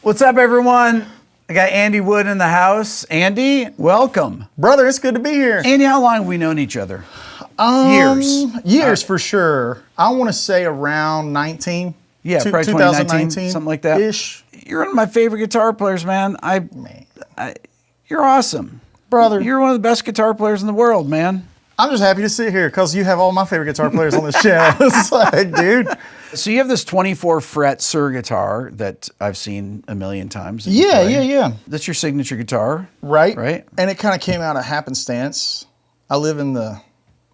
What's up, everyone? I got Andy Wood in the house. Andy, welcome. Brother, it's good to be here. Andy, how long have we known each other? Years. Years for sure. I want to say around 19. Yeah, probably 2019, something like that. Ish. You're one of my favorite guitar players, man. You're awesome. Brother. You're one of the best guitar players in the world, man. I'm just happy to sit here because you have all my favorite guitar players on this channel. It's like, dude. So you have this 24 fret Suhr guitar that I've seen a million times. Yeah. That's your signature guitar. Right. And it kind of came out of happenstance. I live in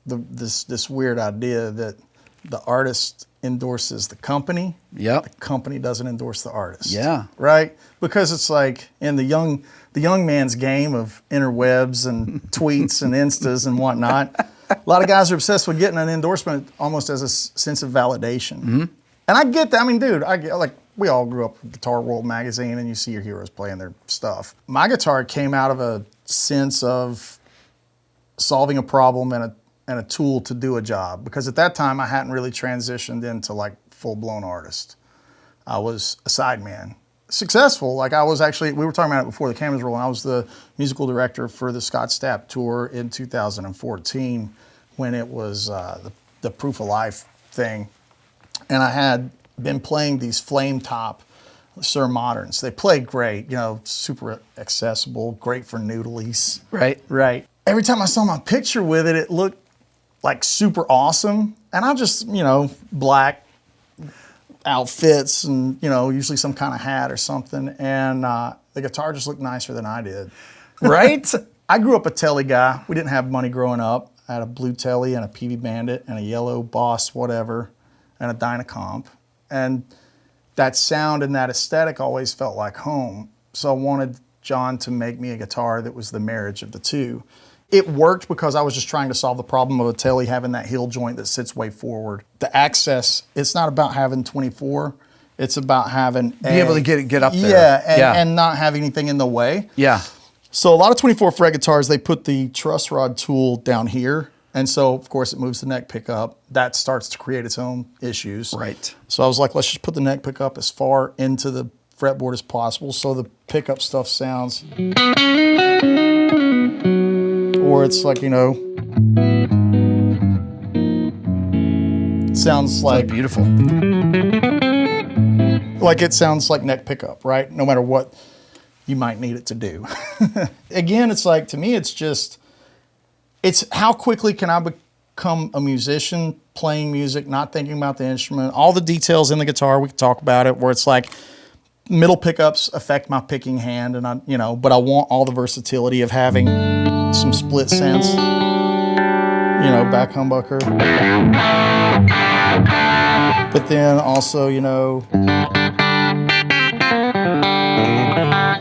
this weird idea that the artist endorses the company. Yep. The company doesn't endorse the artist. Yeah. Right? Because it's like in the young man's game of interwebs and tweets and instas and whatnot, a lot of guys are obsessed with getting an endorsement almost as a sense of validation. Mm-hmm. And I get that. I mean, dude, we all grew up with Guitar World magazine and you see your heroes playing their stuff. My guitar came out of a sense of solving a problem and a tool to do a job. Because at that time, I hadn't really transitioned into like full-blown artist. I was a sideman. Successful, like I was actually, we were talking about it before the cameras rolling, I was the musical director for the Scott Stapp tour in 2014 when it was the Proof of Life thing. And I had been playing these flame top Suhr Moderns. They played great, super accessible, great for noodlies. Right. Every time I saw my picture with it, it looked like super awesome. And I just, black outfits and, usually some kind of hat or something. And the guitar just looked nicer than I did. Right? I grew up a Telly guy. We didn't have money growing up. I had a blue Telly and a PV Bandit and a yellow Boss whatever and a Dynacomp. And that sound and that aesthetic always felt like home. So I wanted Jon to make me a guitar that was the marriage of the two. It worked because I was just trying to solve the problem of a Telly having that heel joint that sits way forward. The access, it's not about having 24. It's about having be able to get up there. And not having anything in the way. Yeah. So a lot of 24 fret guitars, they put the truss rod tool down here. And so, of course, it moves the neck pickup. That starts to create its own issues. Right. So I was like, let's just put the neck pickup as far into the fretboard as possible so the pickup stuff sounds... Or it's like, it sounds like... beautiful. Like it sounds like neck pickup, right? No matter what you might need it to do. Again, it's like, to me, it's how quickly can I become a musician, playing music, not thinking about the instrument, all the details in the guitar, we can talk about it, where it's like, middle pickups affect my picking hand, and but I want all the versatility of having some split sense, back humbucker. But then also,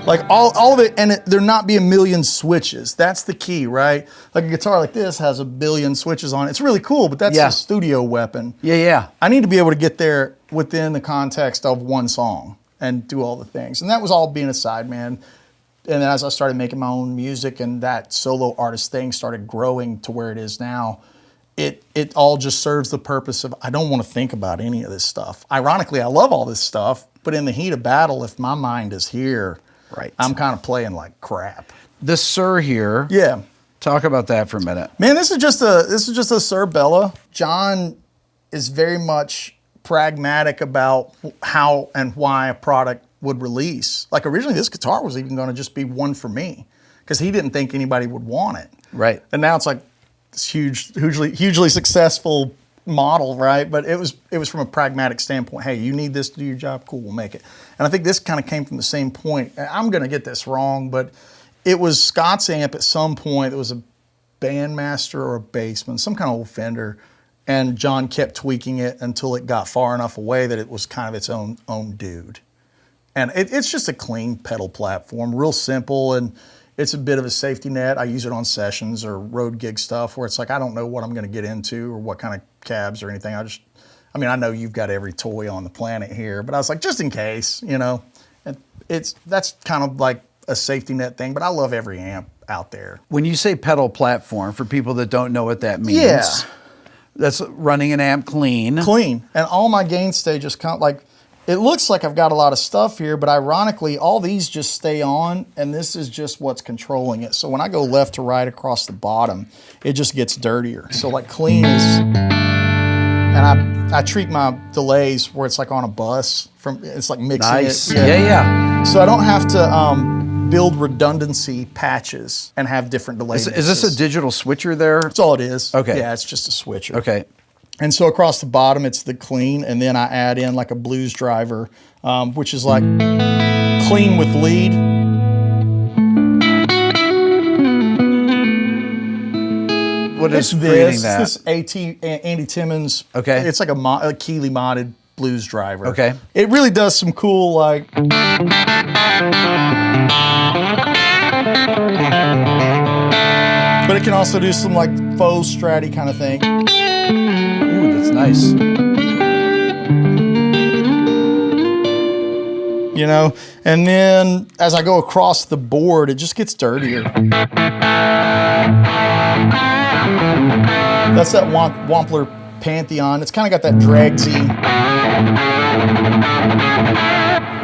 like all of it, and there not be a million switches. That's the key, right? Like a guitar like this has a billion switches on it. It's really cool, but that's a studio weapon. Yeah. I need to be able to get there within the context of one song and do all the things. And that was all being a sideman. And then as I started making my own music and that solo artist thing started growing to where it is now, it all just serves the purpose of, I don't want to think about any of this stuff. Ironically, I love all this stuff, but in the heat of battle, if my mind is here, right, I'm kind of playing like crap. The Suhr here. Yeah. Talk about that for a minute. Man, this is just a Suhr Bella. Jon is very much pragmatic about how and why a product would release. Like originally this guitar was even going to just be one for me because he didn't think anybody would want it. Right. And now it's like this hugely successful model, right? But it was from a pragmatic standpoint. Hey, you need this to do your job? Cool, we'll make it. And I think this kind of came from the same point. I'm going to get this wrong, but it was Scott's amp at some point. It was a Bandmaster or a Bassman, some kind of old Fender. And Jon kept tweaking it until it got far enough away that it was kind of its own dude. And it's just a clean pedal platform, real simple, and it's a bit of a safety net. I use it on sessions or road gig stuff where it's like I don't know what I'm going to get into or what kind of cabs or anything. I know you've got every toy on the planet here, but I was like, just in case, And that's kind of like a safety net thing, but I love every amp out there. When you say pedal platform, for people that don't know what that means, that's running an amp clean. Clean. And all my gain stages count, like it looks like I've got a lot of stuff here, but ironically, all these just stay on, and this is just what's controlling it. So when I go left to right across the bottom, it just gets dirtier. So like clean is, and I treat my delays where it's like on a bus, it's like mixing Nice. it. Yeah. So I don't have to build redundancy patches and have different delays. Is this a digital switcher there? That's all it is. Okay. Yeah, it's just a switcher. Okay. And so across the bottom, it's the clean, and then I add in like a blues driver, which is like clean with lead. What is creating that? This Andy Timmons. Okay. It's like a Keeley modded blues driver. Okay. It really does some cool like. But it can also do some like faux stratty kind of thing. Ooh, that's nice. You know, and then as I go across the board, it just gets dirtier. That's that Wampler Pantheon. It's kind of got that dragsy.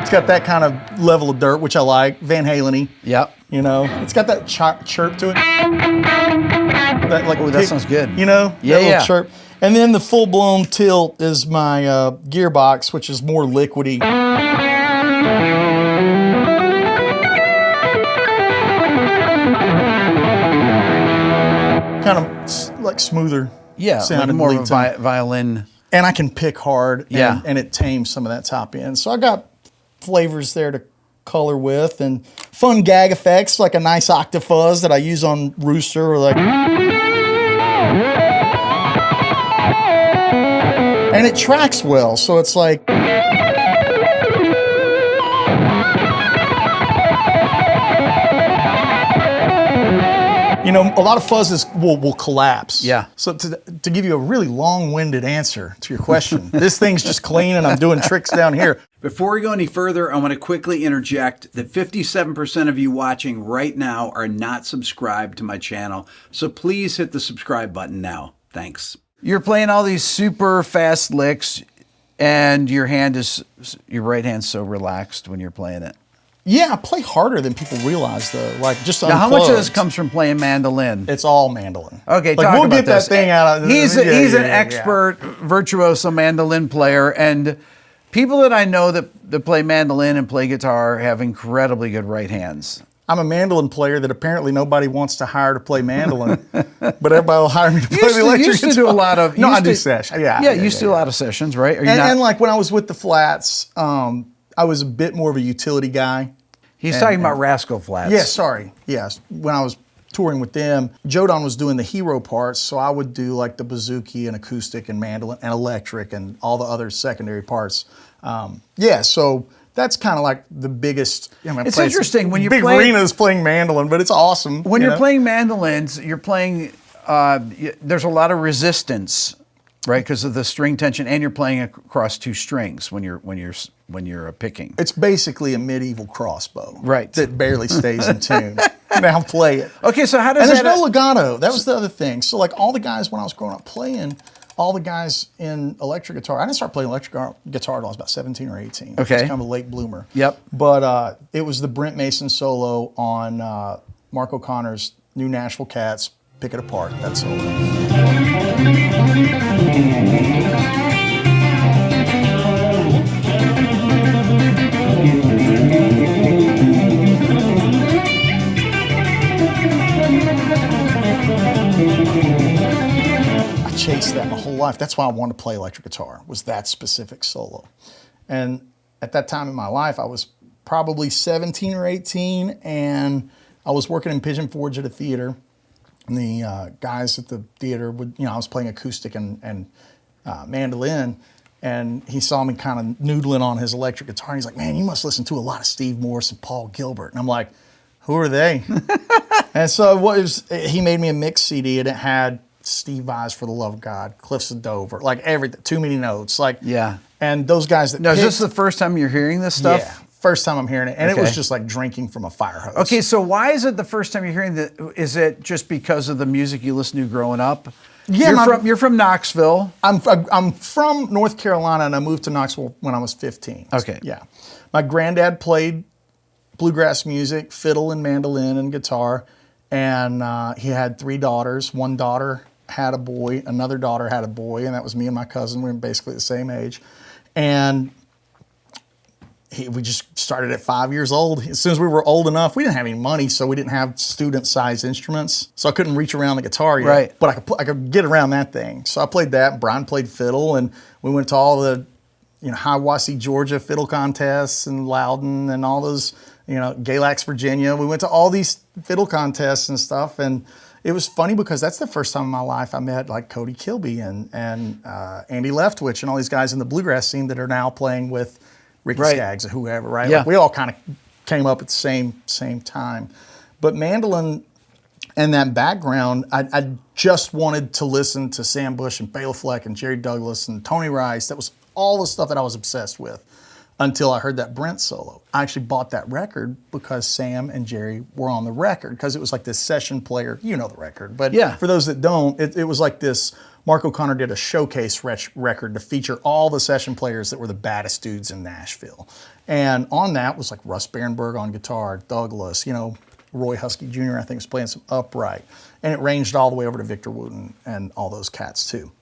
It's got that kind of level of dirt, which I like. Van Halen-y. Yep. You know, it's got that chirp to it. That like that sounds good. You know, Yeah, that little yeah. chirp. And then the full-blown tilt is my gearbox, which is more liquidy. Kind of like smoother. Yeah, sound like more of a lead tone. violin. And I can pick hard. Yeah. And it tames some of that top end. So I got flavors there to color with and fun gag effects like a nice octafuzz that I use on Rooster or like. And it tracks well, so it's like. You know, a lot of fuzzes will collapse. Yeah. So to give you a really long-winded answer to your question, this thing's just clean and I'm doing tricks down here. Before we go any further, I want to quickly interject that 57% of you watching right now are not subscribed to my channel. So please hit the subscribe button now. Thanks. You're playing all these super fast licks, and your right hand's so relaxed when you're playing it. Yeah, I play harder than people realize though. Like just Now, how much of this unplugged. comes from playing mandolin? It's all mandolin. Okay, like talk we'll about get this. that thing out of. He's an Yeah. expert virtuoso mandolin player, and people that I know that play mandolin and play guitar have incredibly good right hands. I'm a mandolin player that apparently nobody wants to hire to play mandolin, but everybody will hire me to play the electric used to guitar. do a lot of. No, I used do to- sessions. used to do a lot of sessions, right? Are you And like when I was with the Flats, I was a bit more of a utility guy. He's talking about Rascal Flats. Yeah, sorry. Yes, when I was touring with them, Jodon was doing the hero parts, so I would do like the bouzouki and acoustic and mandolin and electric and all the other secondary parts. So that's kind of like the biggest. It's interesting when you big play- arenas playing mandolin, but it's awesome. When you you're know? playing mandolins, you're playing. There's a lot of resistance, right? Because of the string tension, and you're playing across two strings when you're picking. It's basically a medieval crossbow, Right. That barely stays in tune. Now play it. Okay, so how does And there's that? no legato. That was the other thing. So like all the guys when I was growing up playing, all the guys in electric guitar. I didn't start playing electric guitar until I was about 17 or 18. Okay. I was kind of a late bloomer. Yep. But it was the Brent Mason solo on Mark O'Connor's new Nashville Cats. Pick It Apart. That solo. I chased that my whole life. That's why I wanted to play electric guitar, was that specific solo. And at that time in my life, I was probably 17 or 18, and I was working in Pigeon Forge at a theater. And the guys at the theater would, I was playing acoustic and mandolin, and he saw me kind of noodling on his electric guitar. And he's like, "Man, you must listen to a lot of Steve Morse and Paul Gilbert." And I'm like, "Who are they?" And so he made me a mix CD, and it had Steve Vai's For the Love of God, Cliffs of Dover, like everything, Too Many Notes, like Yeah. And those guys that Now, is picked, this the first time you're hearing this stuff? yeah, first time I'm hearing it, and it was Okay. just like drinking from a fire hose. Okay, so why is it the first time you're hearing that? Is it just because of the music you listened to growing up? Yeah, you're from Knoxville. I'm from North Carolina, and I moved to Knoxville when I was 15. Okay. Yeah. My granddad played bluegrass music, fiddle and mandolin and guitar, and he had 3 daughters. One daughter had a boy, another daughter had a boy, and that was me and my cousin. We were basically the same age. And we just started at 5 years old. As soon as we were old enough, we didn't have any money, so we didn't have student-sized instruments. So I couldn't reach around the guitar yet. Right. But I could get around that thing. So I played that. Brian played fiddle, and we went to all the, Hiawassee, Georgia fiddle contests and Loudon and all those, Galax, Virginia. We went to all these fiddle contests and stuff, and it was funny because that's the first time in my life I met like Cody Kilby and Andy Leftwich and all these guys in the bluegrass scene that are now playing with Ricky Skaggs or whoever, right? Yeah. Like we all kind of came up at the same time. But mandolin and that background, I just wanted to listen to Sam Bush and Bela Fleck and Jerry Douglas and Tony Rice. That was all the stuff that I was obsessed with until I heard that Brent solo. I actually bought that record because Sam and Jerry were on the record because it was like this session player. You know the record, but for those that don't, it was like this. Mark O'Connor did a showcase record to feature all the session players that were the baddest dudes in Nashville. And on that was like Russ Barenberg on guitar, Douglas, Roy Husky Jr. I think was playing some upright. And it ranged all the way over to Victor Wooten and all those cats too.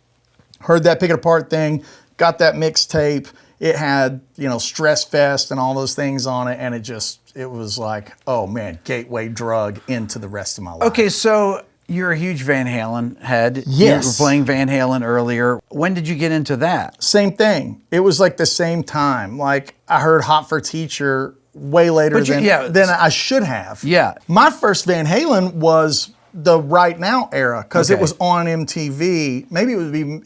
Heard that Pick It Apart thing, got that mixtape. It had, Stress Fest and all those things on it. And it was like, oh man, gateway drug into the rest of my life. Okay, so you're a huge Van Halen head. Yes. You were playing Van Halen earlier. When did you get into that? Same thing. It was like the same time. Like I heard Hot for Teacher way later than I should have. Yeah. My first Van Halen was the Right Now era because it was on MTV. Maybe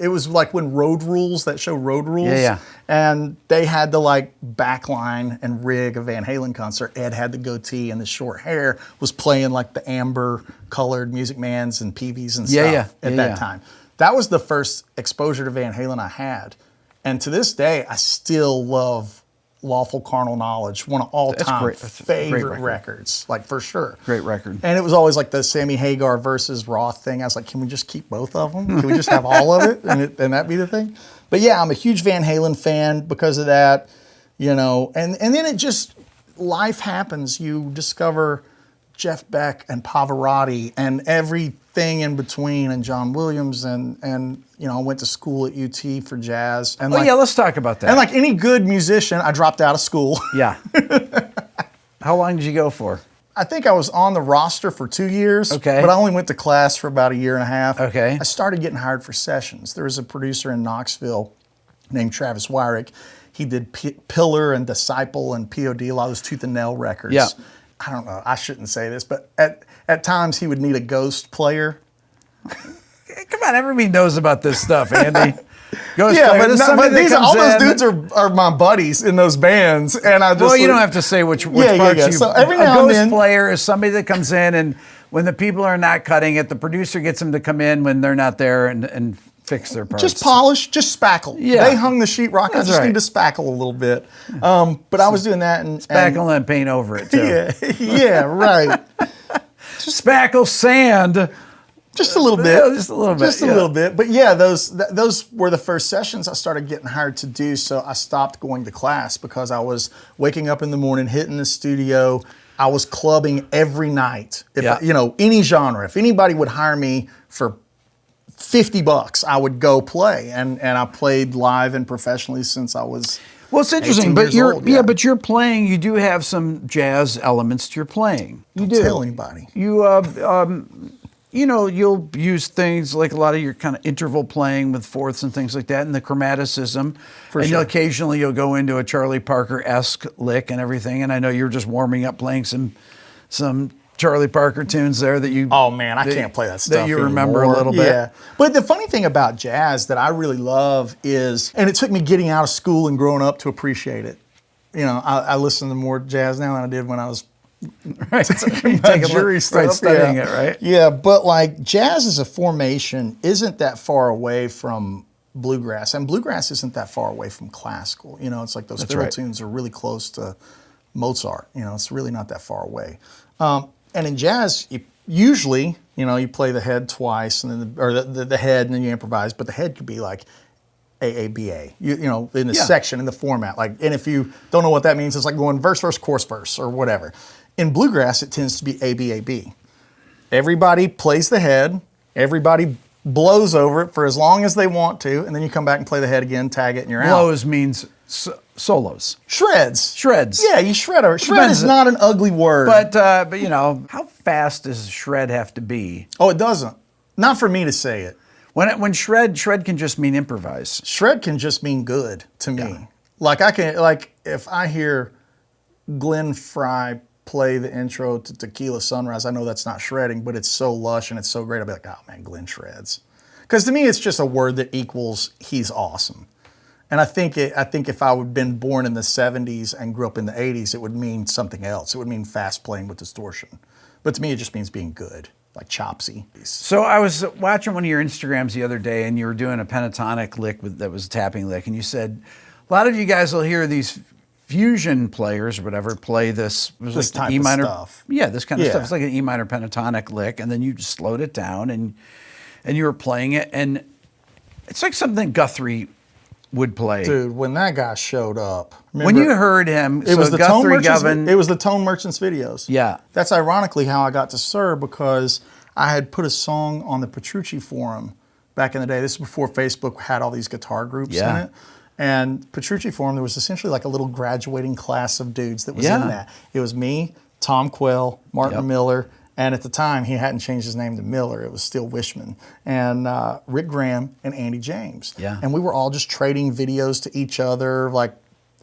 it was like when Road Rules, that show Road Rules. Yeah. And they had to like backline and rig a Van Halen concert. Ed had the goatee and the short hair, was playing like the amber colored Music Mans and PVs and stuff at that time. That was the first exposure to Van Halen I had. And to this day, I still love Lawful Carnal Knowledge, one of all-time favorite records, like for sure. Great record. And it was always like the Sammy Hagar versus Roth thing. I was like, can we just keep both of them? Can we just have all of it and that be the thing? But yeah, I'm a huge Van Halen fan because of that, and then it just, life happens. You discover Jeff Beck and Pavarotti and everything in between and John Williams and I went to school at UT for jazz. And let's talk about that. And like any good musician, I dropped out of school. Yeah. How long did you go for? I think I was on the roster for 2 years. Okay. But I only went to class for about 1.5 years. Okay. I started getting hired for sessions. There was a producer in Knoxville named Travis Wyrick. He did Pillar and Disciple and POD, a lot of those Tooth and Nail records. Yeah. I don't know, I shouldn't say this, but at times he would need a ghost player. Come on, everybody knows about this stuff, Andy. Ghost Yeah, player. but all those dudes are my buddies in those bands, and I just. Well, you don't have to say which parts you. So every a now and ghost then, player is somebody that comes in, and when the people are not cutting it, the producer gets them to come in when they're not there and fix their parts. just polish, just spackle. Yeah. They hung the sheetrock. I just need to spackle a little bit. But I was doing that and spackle and paint over it too. Yeah, right. Spackle sand. Just a little bit. Just a little bit. Just a little bit. But yeah, those were the first sessions I started getting hired to do. So I stopped going to class because I was waking up in the morning, hitting the studio. I was clubbing every night. Any genre. If anybody would hire me for $50, I would go play. And I played live and professionally since I was. Well, it's interesting, 18 but years you're old, yeah. but you're playing. You do have some jazz elements to your playing. You Don't do. tell anybody. You'll use things like a lot of your kind of interval playing with fourths and things like that, and the chromaticism. You'll occasionally go into a Charlie Parker-esque lick and everything. And I know you're just warming up playing some Charlie Parker tunes there that you. Oh man, I can't play that stuff that you remember anymore. a little bit. Yeah, but the funny thing about jazz that I really love is, and it took me getting out of school and growing up to appreciate it. I listen to more jazz now than I did when I was taking my jury stuff, studying it, right? Yeah, but like jazz as a formation isn't that far away from bluegrass, and bluegrass isn't that far away from classical. It's like those fiddle tunes are really close to Mozart. It's really not that far away. And in jazz, usually, you play the head twice, and then the head, and then you improvise. But the head could be like AABA, in the section, in the format. And if you don't know what that means, it's like going verse, verse, chorus, verse, or whatever. In bluegrass, it tends to be ABAB. Everybody plays the head. Everybody blows over it for as long as they want to, and then you come back and play the head again, tag it, and you're out. Blows means solos. Shreds. Yeah, you shred over. Shred is not an ugly word. But how fast does a shred have to be? Oh, it doesn't. Not for me to say it. When shred can just mean improvise. Shred can just mean good to me. Yeah. If I hear Glenn Fry play the intro to Tequila Sunrise, I know that's not shredding, but it's so lush and it's so great. I'll be like, oh man, Glenn shreds. Because to me, it's just a word that equals he's awesome. And I think if I would have been born in the 70s and grew up in the 80s, it would mean something else. It would mean fast playing with distortion. But to me, it just means being good, like chopsy. So I was watching one of your Instagrams the other day, and you were doing a pentatonic lick that was a tapping lick, and you said, a lot of you guys will hear these fusion players or whatever play this type E minor of stuff. Yeah, this kind of stuff. It's like an E minor pentatonic lick, and then you just slowed it down and you were playing it, and it's like something Guthrie would play. Dude, when that guy showed up, when you heard him, it was the Guthrie It was the Tone Merchants videos. Yeah, that's ironically how I got to Sir, because I had put a song on the Petrucci forum back in the day. This is before Facebook had all these guitar groups in it. And Petrucci Forum, there was essentially like a little graduating class of dudes that was in that. It was me, Tom Quell, Martin Miller, and at the time he hadn't changed his name to Miller. It was still Wishman, and Rick Graham and Andy James. Yeah. And we were all just trading videos to each other, like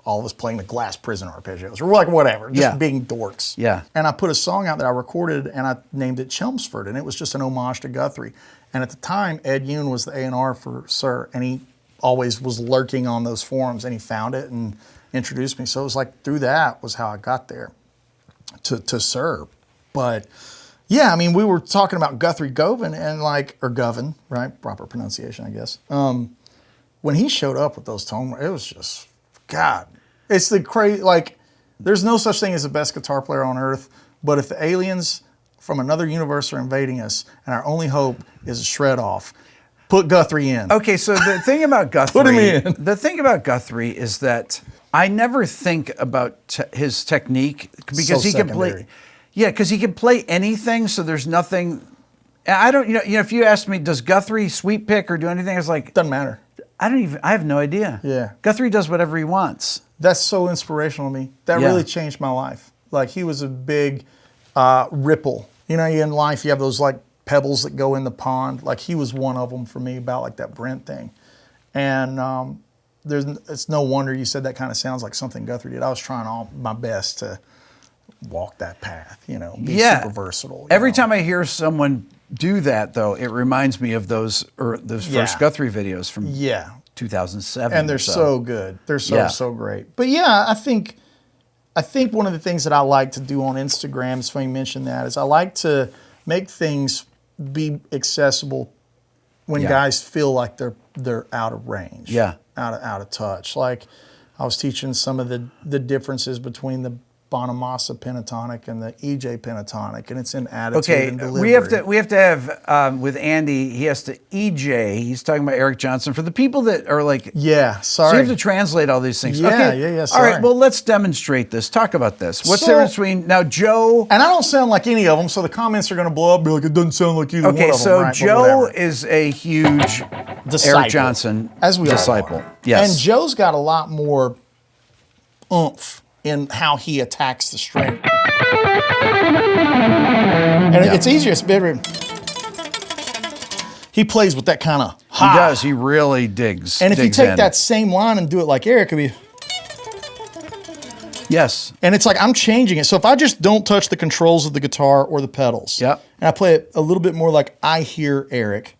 all of us playing the Glass Prison arpeggios, or like whatever, just being dorks. Yeah. And I put a song out that I recorded, and I named it Chelmsford, and it was just an homage to Guthrie. And at the time, Ed Yoon was the A&R for Sir, and he always was lurking on those forums, and he found it and introduced me. So it was like through that was how I got there to Sir. But yeah, I mean, we were talking about Guthrie Govan or Govan, right? Proper pronunciation, I guess. When he showed up with those tone, it was just, God, it's the crazy, there's no such thing as the best guitar player on earth, but if the aliens from another universe are invading us and our only hope is a shred off, put Guthrie in. Okay, so the thing about Guthrie, Put him in. The thing about Guthrie is that I never think about his technique because he can play. Yeah, because he can play anything. So there's nothing. I don't. If you ask me, does Guthrie sweep pick or do anything? It's like doesn't matter. I have no idea. Yeah. Guthrie does whatever he wants. That's so inspirational to me. That really changed my life. Like, he was a big ripple. In life you have those pebbles that go in the pond. Like, he was one of them for me, about like that Brent thing. And it's no wonder you said that kind of sounds like something Guthrie did. I was trying all my best to walk that path, be super versatile. Every time I hear someone do that, though, it reminds me of those first Guthrie videos from 2007. And they're so good. They're so great. But yeah, I think one of the things that I like to do on Instagram, is funny you mentioned that, is I like to make things be accessible when guys feel like they're out of range, out of touch. Like, I was teaching some of the differences between the Bonamassa pentatonic and the EJ pentatonic, and it's in attitude and delivery. we have to have with Andy. He has to EJ. He's talking about Eric Johnson for the people that are like. Yeah, sorry. So you have to translate all these things. Yeah. Sorry. All right. Well, let's demonstrate this. Talk about this. What's the difference between now Joe? And I don't sound like any of them, so the comments are going to blow up. Be like, it doesn't sound like either one of them. Okay, so right? Joe is a huge Eric Johnson disciple. Yes, and Joe's got a lot more oomph in how he attacks the string. And it's easier, it's better. He plays with that kind of He does. He really digs. And if you take that same line and do it like Eric, it could be. Yes. And it's like I'm changing it. So if I just don't touch the controls of the guitar or the pedals, and I play it a little bit more like I hear Eric,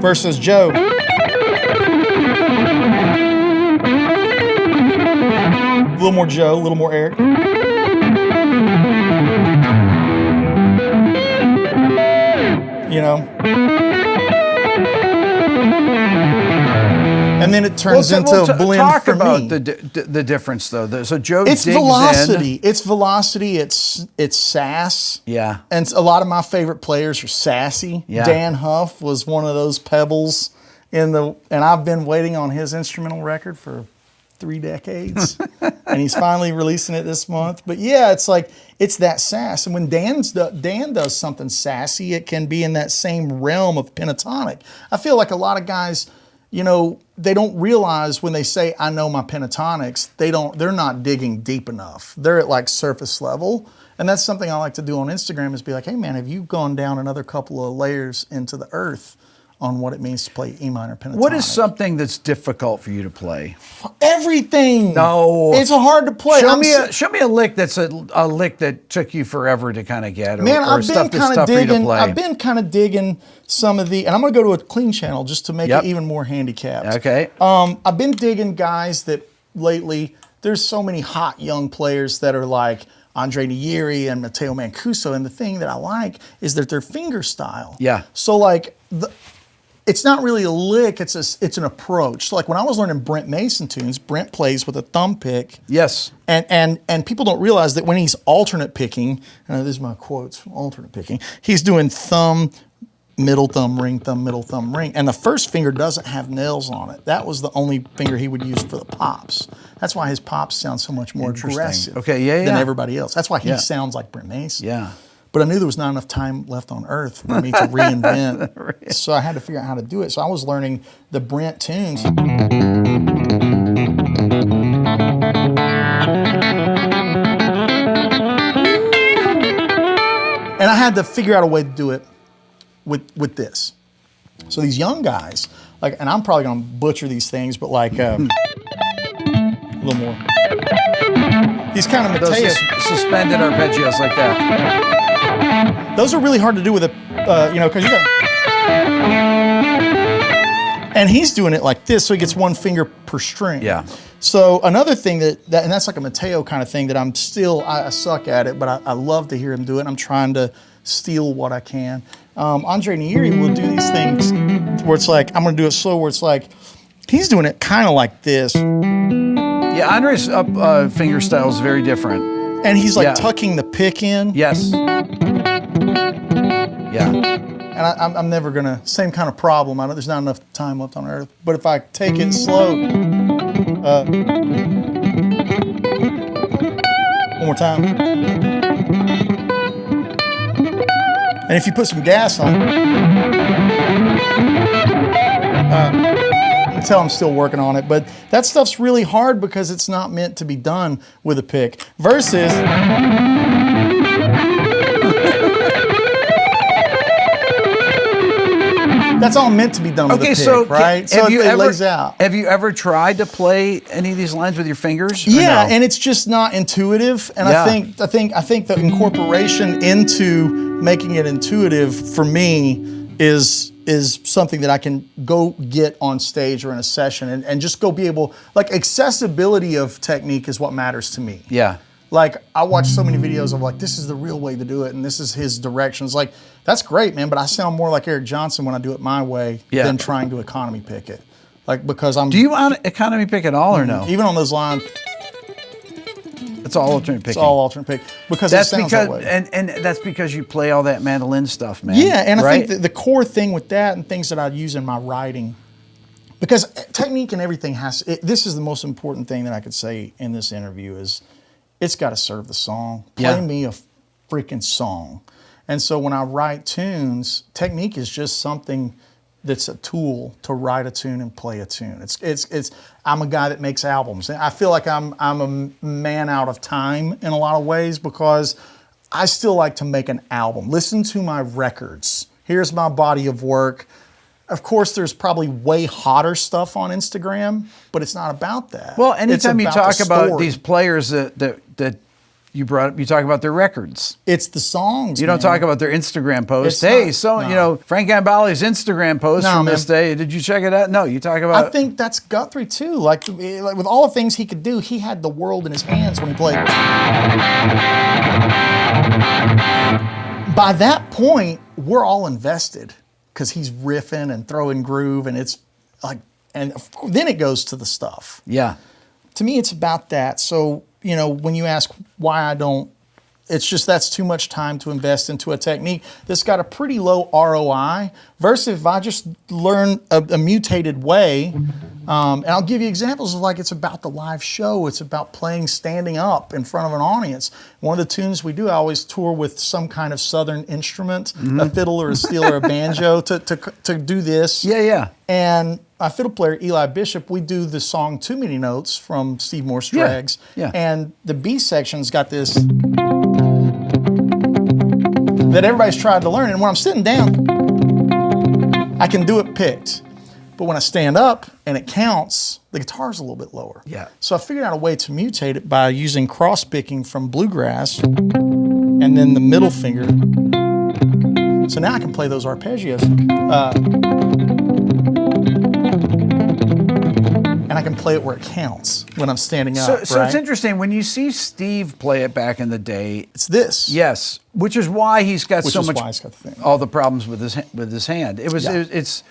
versus Joe. A little more Joe, a little more Eric. And then it turns into a blend talk for about me. the difference, though. So Joe It's digs velocity. in. It's velocity. It's sass. Yeah. And a lot of my favorite players are sassy. Yeah. Dan Huff was one of those pebbles and I've been waiting on his instrumental record for 3 decades. And he's finally releasing it this month. But yeah, it's that sass. And when Dan does something sassy, it can be in that same realm of pentatonic. I feel like a lot of guys, they don't realize when they say, I know my pentatonics, they're not digging deep enough. They're at like surface level. And that's something I like to do on Instagram is be like, hey man, have you gone down another couple of layers into the earth on what it means to play E minor pentatonic? What is something that's difficult for you to play? Everything. No. It's hard to play. Show me a lick that's a lick that took you forever to kind of get, or, Man, or I've stuff been that's kind tough of for you to digging. play. I've been kind of digging some of the, and I'm going to go to a clean channel just to make Yep. it even more handicapped. Okay. I've been digging guys that lately. There's so many hot young players that are like Andre Nieri and Matteo Mancuso, and the thing that I like is that their finger style. Yeah. So like it's not really a lick, it's an approach. So like when I was learning Brent Mason tunes, Brent plays with a thumb pick. Yes. And people don't realize that when he's alternate picking, and these are my quotes, alternate picking, he's doing thumb, middle thumb, middle thumb, ring. And the first finger doesn't have nails on it. That was the only finger he would use for the pops. That's why his pops sound so much more aggressive than everybody else. That's why he sounds like Brent Mason. Yeah. But I knew there was not enough time left on Earth for me to reinvent. Right. So I had to figure out how to do it. So I was learning the Brent tunes. And I had to figure out a way to do it with this. So these young guys, and I'm probably gonna butcher these things, but a little more. These kind of Those Matteo. suspended arpeggios like that. Those are really hard to do with because you got. And he's doing it like this, so he gets one finger per string. Yeah. So another thing and that's like a Matteo kind of thing that I suck at it, but I love to hear him do it. I'm trying to steal what I can. Andre Nieri will do these things where it's like, I'm going to do it slow, where it's like, he's doing it kind of like this. Yeah, Andre's finger style is very different. And he's tucking the pick in. Yes. Yeah. And I'm never going to, same kind of problem. I know there's not enough time left on Earth. But if I take it slow, one more time. And if you put some gas on, tell I'm still working on it, but that stuff's really hard because it's not meant to be done with a pick. Versus, that's all meant to be done with a pick, right? So it lays out. Have you ever tried to play any of these lines with your fingers? Yeah, and it's just not intuitive. And I think the incorporation into making it intuitive for me is something that I can go get on stage or in a session and just go be able, accessibility of technique is what matters to me. Yeah. I watch so many videos of this is the real way to do it and this is his directions. That's great, man, but I sound more like Eric Johnson when I do it my way than trying to economy pick it. Because I'm... Do you want economy pick at all or no? Even on those lines... It's all alternate picking. It's all alternate pick because it sounds that way. And that's because you play all that mandolin stuff, man. Yeah, and I think the core thing with that and things that I use in my writing, because technique and everything this is the most important thing that I could say in this interview is it's got to serve the song. Play me a freaking song. And so when I write tunes, technique is just something that's a tool to write a tune and play a tune. I'm a guy that makes albums. And I feel like I'm a man out of time in a lot of ways because I still like to make an album. Listen to my records. Here's my body of work. Of course, there's probably way hotter stuff on Instagram, but it's not about that. Well, anytime you talk about these story. players that you brought up, you talk about their records. It's the songs. You don't talk about their Instagram posts. Frank Gambale's Instagram post from this day. Did you check it out? No, you talk about. I think that's Guthrie too. Like with all the things he could do, he had the world in his hands when he played. By that point, we're all invested because he's riffing and throwing groove, and it's like and then it goes to the stuff. Yeah. To me, it's about that. So, you know, when you ask why I don't, it's just that's too much time to invest into a technique that's got a pretty low ROI versus if I just learn a mutated way. And I'll give you examples of like it's about the live show. It's about playing standing up in front of an audience. One of the tunes we do, I always tour with some kind of southern instrument, a fiddle or a steel or a banjo to do this. Yeah, yeah. And my fiddle player, Eli Bishop, we do the song Too Many Notes from Steve Morse Drags. Yeah. And the B section's got this that everybody's tried to learn. And when I'm sitting down, I can do it picked. But when I stand up and it counts, the guitar's a little bit lower. Yeah. So I figured out a way to mutate it by using cross picking from Bluegrass and then the middle finger. So now I can play those arpeggios. And I can play it where it counts when I'm standing up. So it's interesting when you see Steve play it back in the day. It's this. Yes, which is why he's got Which so is much why he's got the thing. all the problems with his hand. It's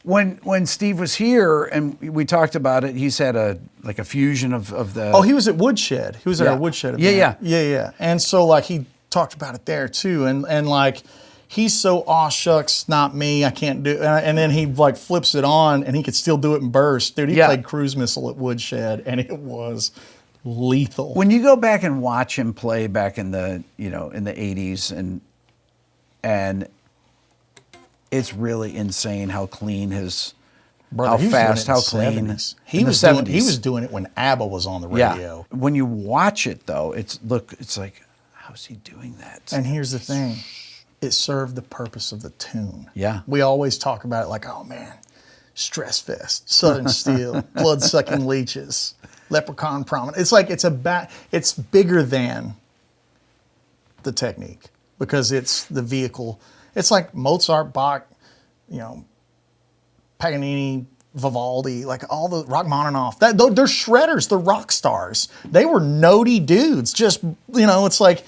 when Steve was here and we talked about it. He's had a fusion of the. Oh, he was at Woodshed. He was at our Woodshed event. Yeah. And so like he talked about it there too, and like. He's so aw shucks, not me. I can't do. And then he like flips it on, and he could still do it in bursts. Dude, he played Cruise Missile at Woodshed, and it was lethal. When you go back and watch him play back in the in the '80s, and it's really insane how clean his, Brother, how fast, how clean. 70s. He was doing it when ABBA was on the radio. Yeah. When you watch it though, it's like, how's he doing that? And here's the thing. It served the purpose of the tune. Yeah. We always talk about it like, oh man, Stress Fest, Southern Steel, Blood-Sucking Leeches, Leprechaun Promenade. It's like it's bigger than the technique because it's the vehicle. It's like Mozart, Bach, Paganini, Vivaldi, like all the Rachmaninoff. They're shredders. They're rock stars. They were notey dudes. Just it's like.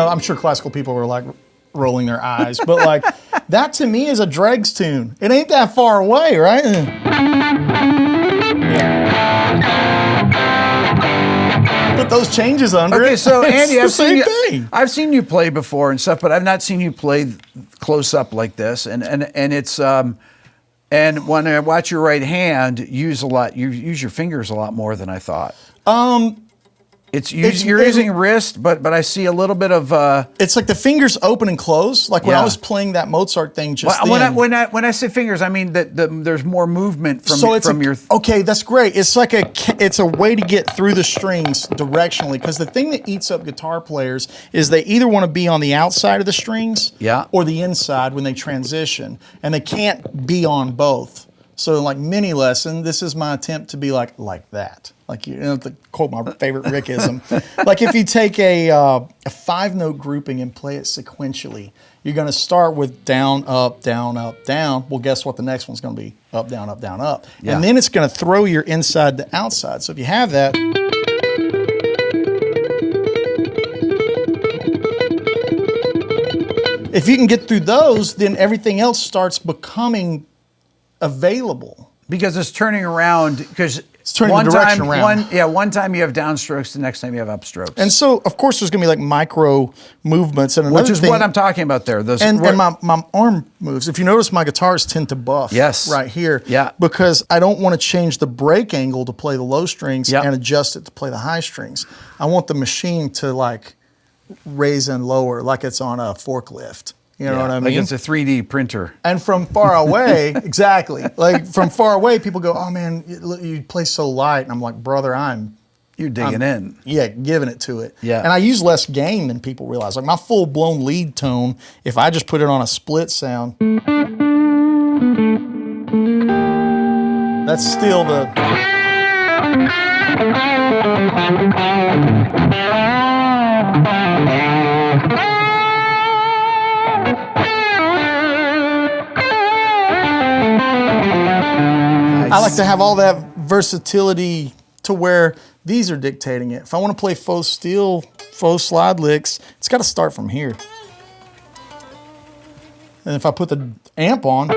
I'm sure classical people were like rolling their eyes, but like that to me is a Dregs tune. It ain't that far away, right? Put those changes under it. Okay, so Andy, I've seen you play before and stuff, but I've not seen you play close up like this. And it's and when I watch your right hand, you use your fingers a lot more than I thought. You're using wrist, but I see a little bit of. It's like the fingers open and close. Like when I was playing that Mozart thing just then. When I say fingers, I mean that there's more movement from your. Okay, that's great. It's like it's a way to get through the strings directionally because the thing that eats up guitar players is they either want to be on the outside of the strings, or the inside when they transition, and they can't be on both. So like mini lesson, this is my attempt to be like that. Like to quote my favorite Rickism. Like if you take a 5-note grouping and play it sequentially, you're going to start with down, up, down, up, down. Well, guess what? The next one's going to be up, down, up, down, up. Yeah. And then it's going to throw your inside to outside. So if you have that. If you can get through those, then everything else starts becoming available because it's turning around. Because it's turning the direction around. One time you have downstrokes, the next time you have upstrokes. And so, of course, there's going to be like micro movements, and which is what I'm talking about there. And my arm moves. If you notice, my guitars tend to buff. Yes. Right here. Yeah. Because I don't want to change the break angle to play the low strings and adjust it to play the high strings. I want the machine to like raise and lower like it's on a forklift. You know what I mean? Like it's a 3D printer. And from far away, exactly. Like from far away, people go, "Oh man, you play so light." And I'm like, "Brother, you're digging in." Yeah, giving it to it. Yeah. And I use less gain than people realize. Like my full blown lead tone, if I just put it on a split sound, that's still the. I like to have all that versatility to where these are dictating it. If I want to play faux steel, faux slide licks, it's got to start from here. And if I put the amp on, oh.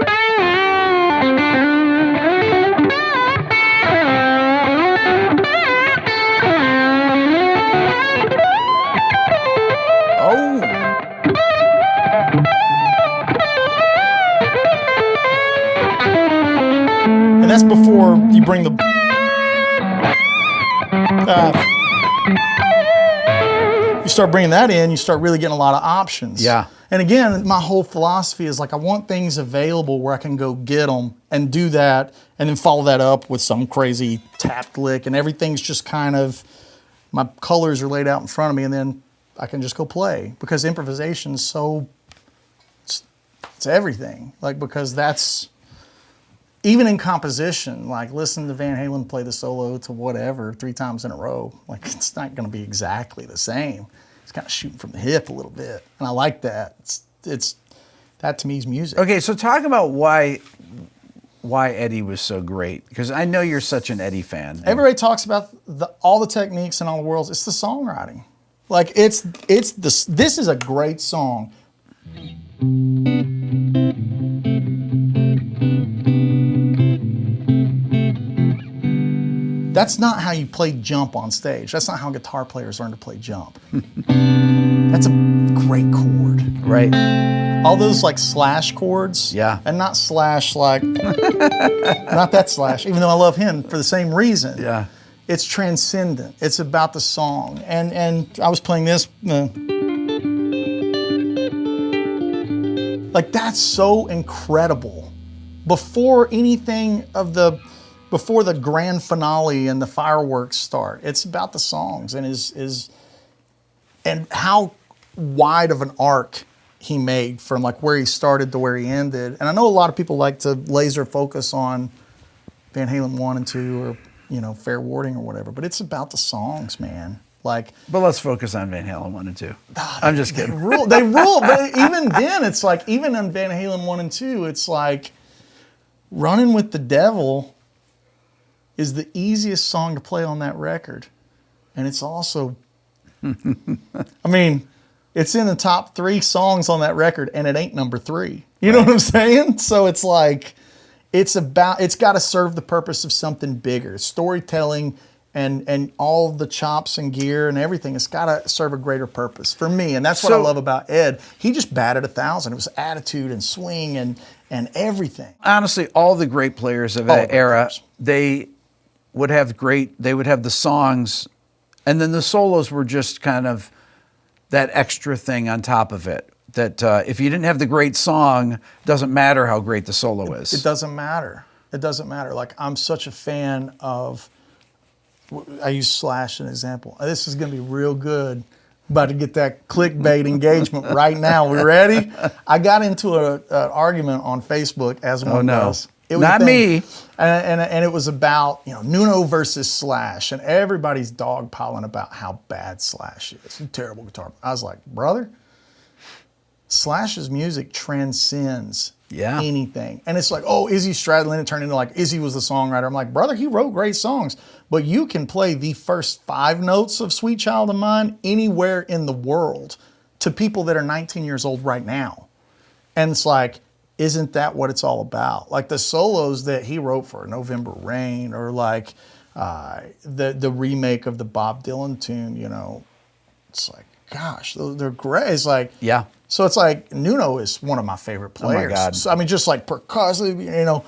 And that's before you bring the you start bringing that in, you start really getting a lot of options. Yeah. And again, my whole philosophy is like I want things available where I can go get them and do that and then follow that up with some crazy tapped lick, and everything's just kind of, my colors are laid out in front of me, and then I can just go play, because improvisation is so, it's everything. Like, because that's, even in composition, like listen to Van Halen play the solo to whatever 3 times in a row, like it's not going to be exactly the same. It's kind of shooting from the hip a little bit, and I like that. It's that to me is music. Okay, so talk about why Eddie was so great, because I know you're such an Eddie fan. Everybody talks about all the techniques and all the worlds. It's the songwriting. Like this is a great song. That's not how you play jump on stage. That's not how guitar players learn to play jump. That's a great chord. Right. All those like slash chords. Yeah. And not slash like, not that slash, even though I love him for the same reason. Yeah. It's transcendent. It's about the song. And I was playing this. Like that's so incredible. Before anything of before the grand finale and the fireworks start, it's about the songs and and how wide of an arc he made from like where he started to where he ended. And I know a lot of people like to laser focus on Van Halen 1 and 2 or, you know, Fair Warning or whatever, but it's about the songs, man. Like, but let's focus on Van Halen 1 and 2. I'm just kidding. They rule, but even then, it's like, even on Van Halen 1 and 2, it's like, Running with the Devil is the easiest song to play on that record. And it's also, I mean, it's in the top 3 songs on that record, and it ain't number 3. You know what I'm saying? So it's like, it's got to serve the purpose of something bigger. Storytelling and all the chops and gear and everything, it's got to serve a greater purpose for me. And that's what I love about Ed. He just batted 1,000. It was attitude and swing and everything. Honestly, all the great players of that era, they would have the songs, and then the solos were just kind of that extra thing on top of it. That if you didn't have the great song, it doesn't matter how great the solo is. It doesn't matter. It doesn't matter. Like, I'm such a fan of, I use Slash as an example. This is going to be real good. About to get that clickbait engagement right now. We ready? I got into an argument on Facebook, as one does. It was not me. And it was about, you know, Nuno versus Slash, and everybody's dogpiling about how bad Slash is. He's a terrible guitar. I was like, brother, Slash's music transcends anything. And it's like, oh, Izzy Stradlin, it turned into like Izzy was the songwriter. I'm like, brother, he wrote great songs, but you can play the first 5 notes of Sweet Child of Mine anywhere in the world to people that are 19 years old right now. And it's like, isn't that what it's all about? Like the solos that he wrote for November Rain, or like the remake of the Bob Dylan tune, you know, it's like, gosh, they're great. It's like, yeah. So it's like, Nuno is one of my favorite players. Oh my God. So, I mean, just like percussive, you know.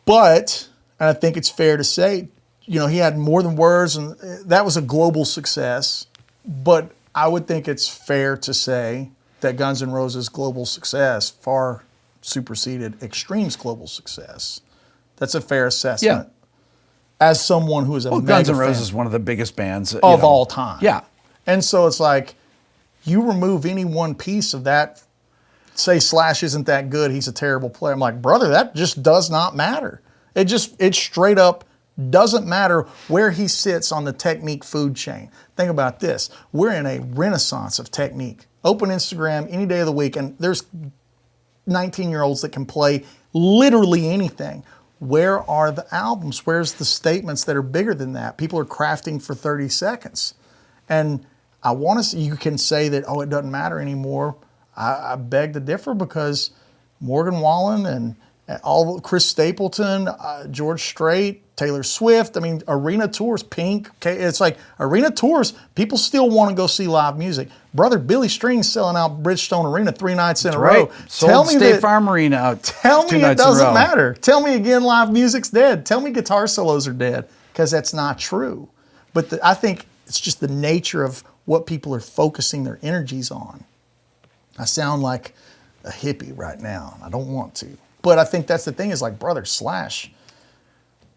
But, and I think it's fair to say, you know, he had more than words, and that was a global success. But I would think it's fair to say that Guns N' Roses' global success far superseded Extreme's global success. That's a fair assessment. Yeah. As someone who is a mega Guns N' fan Roses is one of the biggest bands of all time. Yeah. And so it's like, you remove any one piece of that, say Slash isn't that good, he's a terrible player. I'm like, brother, that just does not matter. It straight up doesn't matter where he sits on the technique food chain. Think about this. We're in a renaissance of technique. Open Instagram any day of the week, and there's 19-year-olds that can play literally anything. where are the albums? Where's the statements that are bigger than that? People are crafting for 30 seconds. And I want to, you can say that, oh, it doesn't matter anymore. I beg to differ, because Morgan Wallen and all Chris Stapleton, George Strait, Taylor Swift, I mean, arena tours, Pink, it's like arena tours, people still want to go see live music. Brother, Billy String's selling out Bridgestone Arena 3 nights in a row. Sold State Farm Arena out. Tell me it doesn't matter. Tell me again live music's dead. Tell me guitar solos are dead, because that's not true. But I think it's just the nature of what people are focusing their energies on. I sound like a hippie right now. I don't want to. But I think that's the thing, is like, brother, Slash,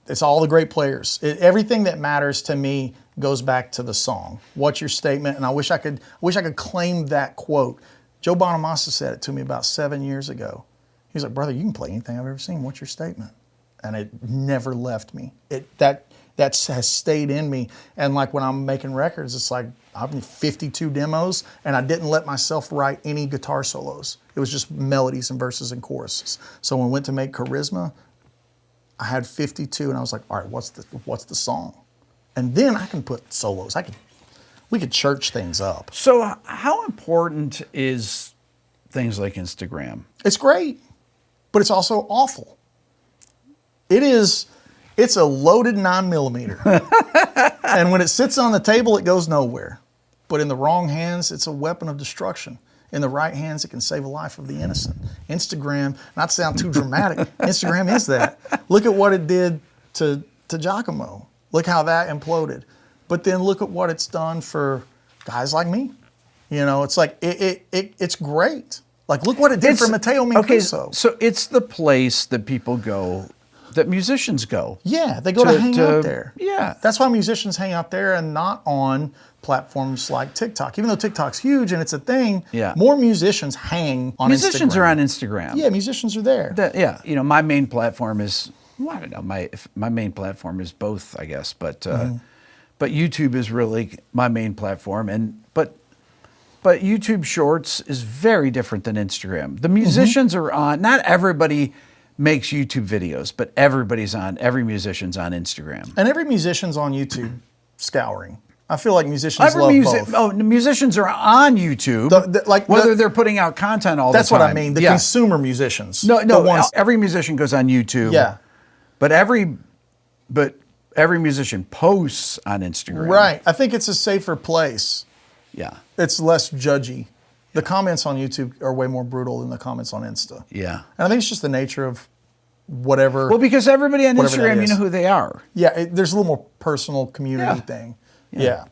it's all the great players. Everything that matters to me goes back to the song. What's your statement? And I wish I could claim that quote. Joe Bonamassa said it to me about 7 years ago. He was like, brother, you can play anything I've ever seen. What's your statement? And it never left me. That has stayed in me. And like when I'm making records, it's like I've been 52 demos, and I didn't let myself write any guitar solos. It was just melodies and verses and choruses. So when I went to make Charisma, I had 52, and I was like, all right, what's the song? And then I can put solos. We could church things up. So how important is things like Instagram? It's great, but it's also awful. It's a loaded 9mm. And when it sits on the table, it goes nowhere. But in the wrong hands, it's a weapon of destruction. In the right hands, it can save a life of the innocent. Instagram, not to sound too dramatic, Instagram is that. Look at what it did to Giacomo. Look how that imploded. But then look at what it's done for guys like me. You know, it's like, it's great. Like, look what it did for Matteo Mancuso. Okay, so it's the place that people go, that musicians go. Yeah, they go to hang out there. Yeah. That's why musicians hang out there and not on platforms like TikTok. Even though TikTok's huge and it's a thing, more musicians hang on musicians Instagram. are on Instagram. Yeah, musicians are there. Yeah, you know, my main platform is, well, I don't know, my main platform is both, I guess, but YouTube is really my main platform, but YouTube Shorts is very different than Instagram. The musicians are on, not everybody makes YouTube videos, but every musician's on Instagram. And every musician's on YouTube scouring. I feel like musicians love both. Oh, the musicians are on YouTube, whether they're putting out content all the time. That's what I mean, the consumer musicians. No, every musician goes on YouTube. Yeah. But every musician posts on Instagram. Right. I think it's a safer place. Yeah. It's less judgy. The comments on YouTube are way more brutal than the comments on Insta. Yeah. And I think it's just the nature of whatever. Well, because everybody on Instagram, you know who they are. Yeah, there's a little more personal community thing. Yeah.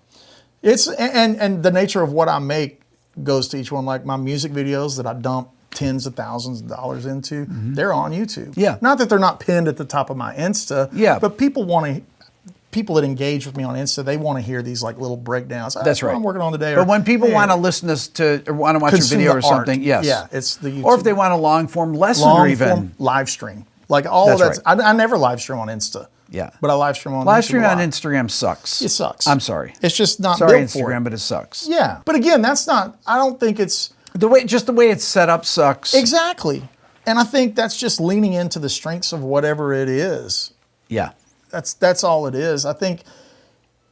It's and the nature of what I make goes to each one. Like my music videos that I dump tens of thousands of dollars into, they're on YouTube. Yeah. Not that they're not pinned at the top of my Insta. Yeah. But people that engage with me on Insta, they want to hear these like little breakdowns. That's right. What I'm working on today. But when people want to listen to or want to watch a video or something, yeah, it's the YouTube. Or if they want a long form lesson or even live stream, like all of that. Right. I never live stream on Insta. Yeah, but I live stream on live YouTube stream on Instagram sucks. It sucks. I'm sorry. It's just not sorry built for Instagram, it. but it sucks. Yeah, but again, that's not. I don't think it's the way it's set up sucks. Exactly, and I think that's just leaning into the strengths of whatever it is. Yeah, that's all it is. I think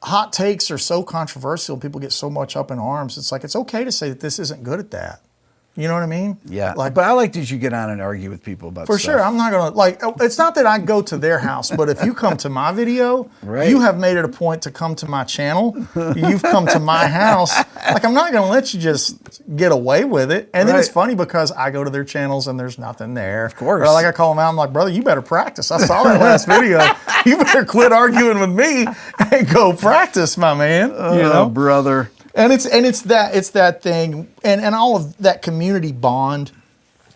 hot takes are so controversial. People get so much up in arms. It's like it's okay to say that this isn't good at that. You know what I mean? Yeah. But I like that you get on and argue with people about for stuff. sure. I'm not gonna it's not that I go to their house, but if you come to my video, you have made it a point to come to my channel. You've come to my house. Like I'm not gonna let you just get away with it. And then it's funny because I go to their channels and there's nothing there. Of course. Or like I call them out, I'm like, brother, you better practice. I saw that last video. You better quit arguing with me and go practice, my man. You know, brother. And it's that thing and all of that community bond.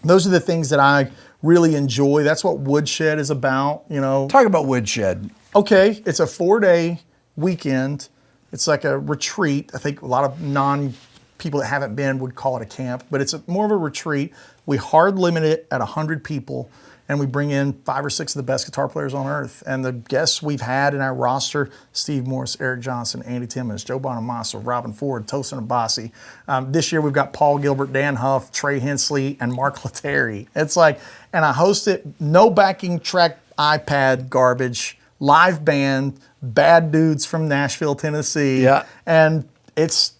Those are the things that I really enjoy. That's what Woodshed is about, you know. Talk about Woodshed. Okay, it's a 4-day weekend. It's like a retreat. I think a lot of people that haven't been would call it a camp, but it's more of a retreat. We hard limit it at 100 people. And we bring in 5 or 6 of the best guitar players on earth. And the guests we've had in our roster, Steve Morse, Eric Johnson, Andy Timmons, Joe Bonamassa, Robin Ford, Tosin Abasi. This year we've got Paul Gilbert, Dan Huff, Trey Hensley, and Mark Lettieri. It's like, and I host it, no backing track. iPad garbage, live band, bad dudes from Nashville, Tennessee. Yeah. And it's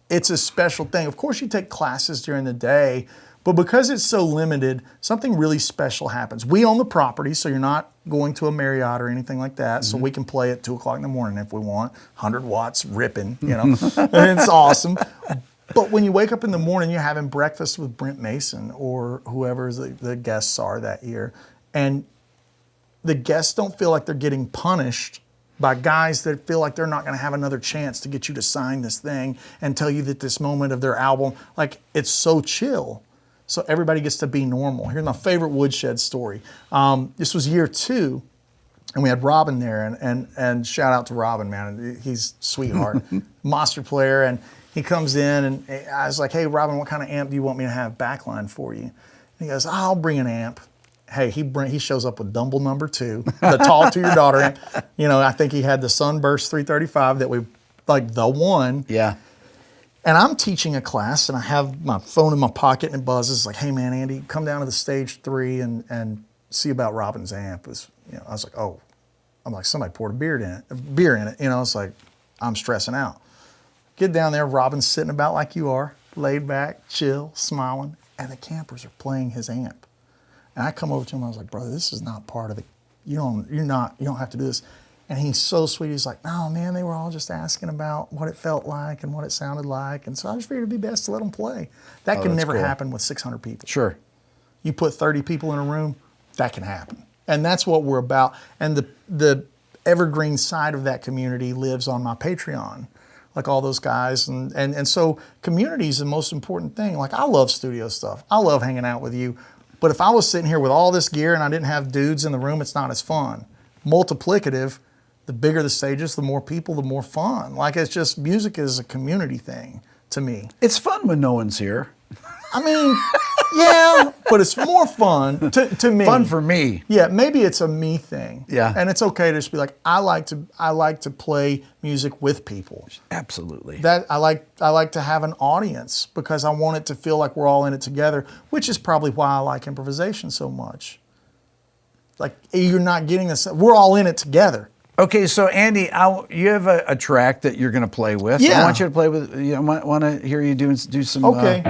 a special thing. Of course, you take classes during the day, but because it's so limited, something really special happens. We own the property, so you're not going to a Marriott or anything like that. So we can play at 2 o'clock in the morning if we want. 100 watts ripping, you know. And it's awesome. But when you wake up in the morning, you're having breakfast with Brent Mason or whoever the guests are that year. And the guests don't feel like they're getting punished by guys that feel like they're not going to have another chance to get you to sign this thing and tell you that this moment of their album, like, it's so chill. So everybody gets to be normal. Here's my favorite Woodshed story. This was year 2, and we had Robin there, and shout out to Robin, man. He's a sweetheart, monster player, and he comes in, and I was like, hey, Robin, what kind of amp do you want me to have backline for you? And he goes, I'll bring an amp. Hey, he shows up with Dumble number 2, the Talk to Your Daughter amp. You know, I think he had the Sunburst 335 that we, like, the one. Yeah. And I'm teaching a class, and I have my phone in my pocket, and it buzzes like, "Hey, man, Andy, come down to the stage 3 and see about Robin's amp." I was like, "Oh," I'm like, "Somebody poured a beer in it." You know, it's like, I'm stressing out. Get down there, Robin's sitting about like you are, laid back, chill, smiling, and the campers are playing his amp. And I come over to him, I was like, "Brother, this is not part of the. You don't have to do this." And he's so sweet. He's like, "No, man, they were all just asking about what it felt like and what it sounded like. And so I just figured it'd be best to let them play." That can never happen with 600 people. Sure. You put 30 people in a room, that can happen. And that's what we're about. And the evergreen side of that community lives on my Patreon, like all those guys. And so community is the most important thing. Like, I love studio stuff. I love hanging out with you. But if I was sitting here with all this gear and I didn't have dudes in the room, it's not as fun. Multiplicative. The bigger the stages, the more people, the more fun. Like, it's just, music is a community thing to me. It's fun when no one's here. I mean, yeah, but it's more fun to me. Fun for me. Yeah, maybe it's a me thing. Yeah. And it's okay to just be like, I like to play music with people. Absolutely. That I like to have an audience because I want it to feel like we're all in it together, which is probably why I like improvisation so much. Like, you're not getting this, we're all in it together. Okay, so Andy, you have a track that you're going to play with. Yeah. I want you to play with. I want to hear you do some. Okay.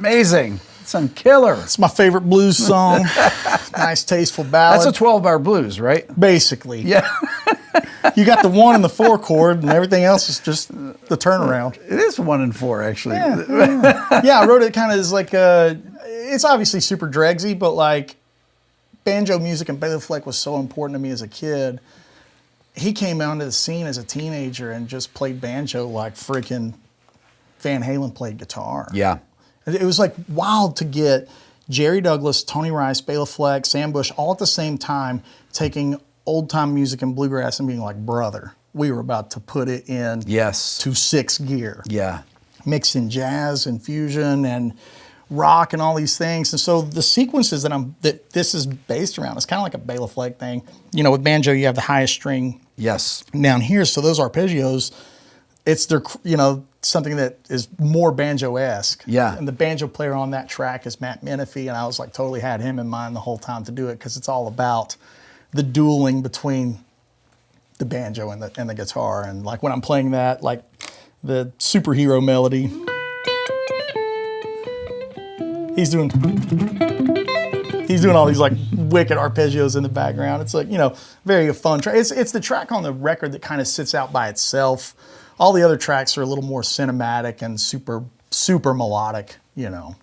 Amazing. Some killer. It's my favorite blues song. Nice, tasteful ballad. That's a 12-bar blues, right? Basically. Yeah. You got the 1 and the 4 chord, and everything else is just the turnaround. It is 1 and 4, actually. Yeah, I wrote it kind of as like it's obviously super dregsy, but like banjo music and Bela Fleck was so important to me as a kid. He came onto the scene as a teenager and just played banjo like freaking Van Halen played guitar. Yeah. It was like wild to get Jerry Douglas, Tony Rice, Bela Fleck, Sam Bush all at the same time taking old time music and bluegrass and being like, brother, we were about to put it in to 6th gear. Yeah. Mixing jazz and fusion and rock and all these things. And so the sequences that this is based around, it's kind of like a Bela Fleck thing. You know, with banjo, you have the highest string down here. So those arpeggios, it's their, you know, something that is more banjo-esque. Yeah. And the banjo player on that track is Matt Menifee, and I was like totally had him in mind the whole time to do it because it's all about the dueling between the banjo and the guitar. And like when I'm playing that, like the superhero melody, he's doing all these like wicked arpeggios in the background. It's like, you know, very fun track. It's the track on the record that kind of sits out by itself. All the other tracks are a little more cinematic and super, super melodic, you know.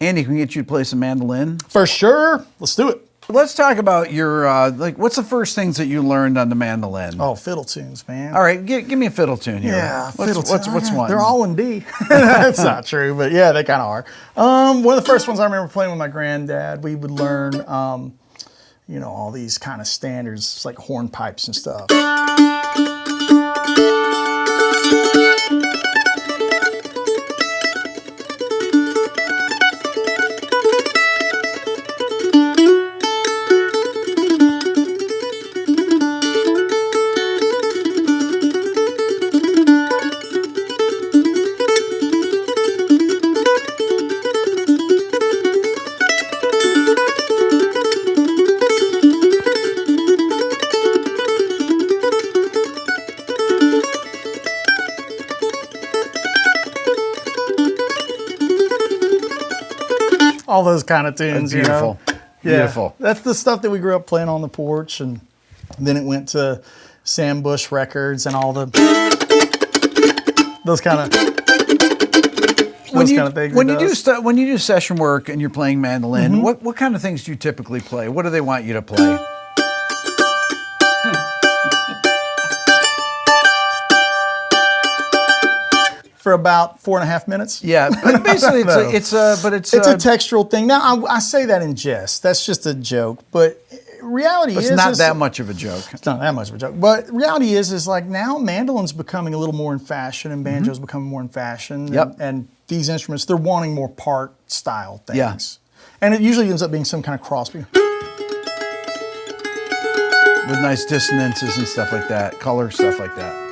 Andy, can we get you to play some mandolin? For sure. Let's do it. Let's talk about your, what's the first things that you learned on the mandolin? Oh, fiddle tunes, man. All right, give me a fiddle tune here. Yeah, fiddle tunes. What's one? They're all in D. That's not true, but yeah, they kind of are. One of the first ones I remember playing with my granddad, we would learn, you know, all these kind of standards, like hornpipes and stuff. All those kind of tunes, beautiful. You know? Beautiful. That's the stuff that we grew up playing on the porch, and then it went to Sam Bush records and all those kind of things. When you do session work and you're playing mandolin, what kind of things do you typically play? What do they want you to play? For about 4.5 minutes. Yeah, but basically No. it's a textural thing. Now I say that in jest. That's just a joke. But reality is it's not that much of a joke. It's not that much of a joke. But reality is like now mandolin's becoming a little more in fashion and banjo's becoming more in fashion. Yep. And these instruments, they're wanting more part style things. Yeah. And it usually ends up being some kind of cross. With nice dissonances and stuff like that, color stuff like that.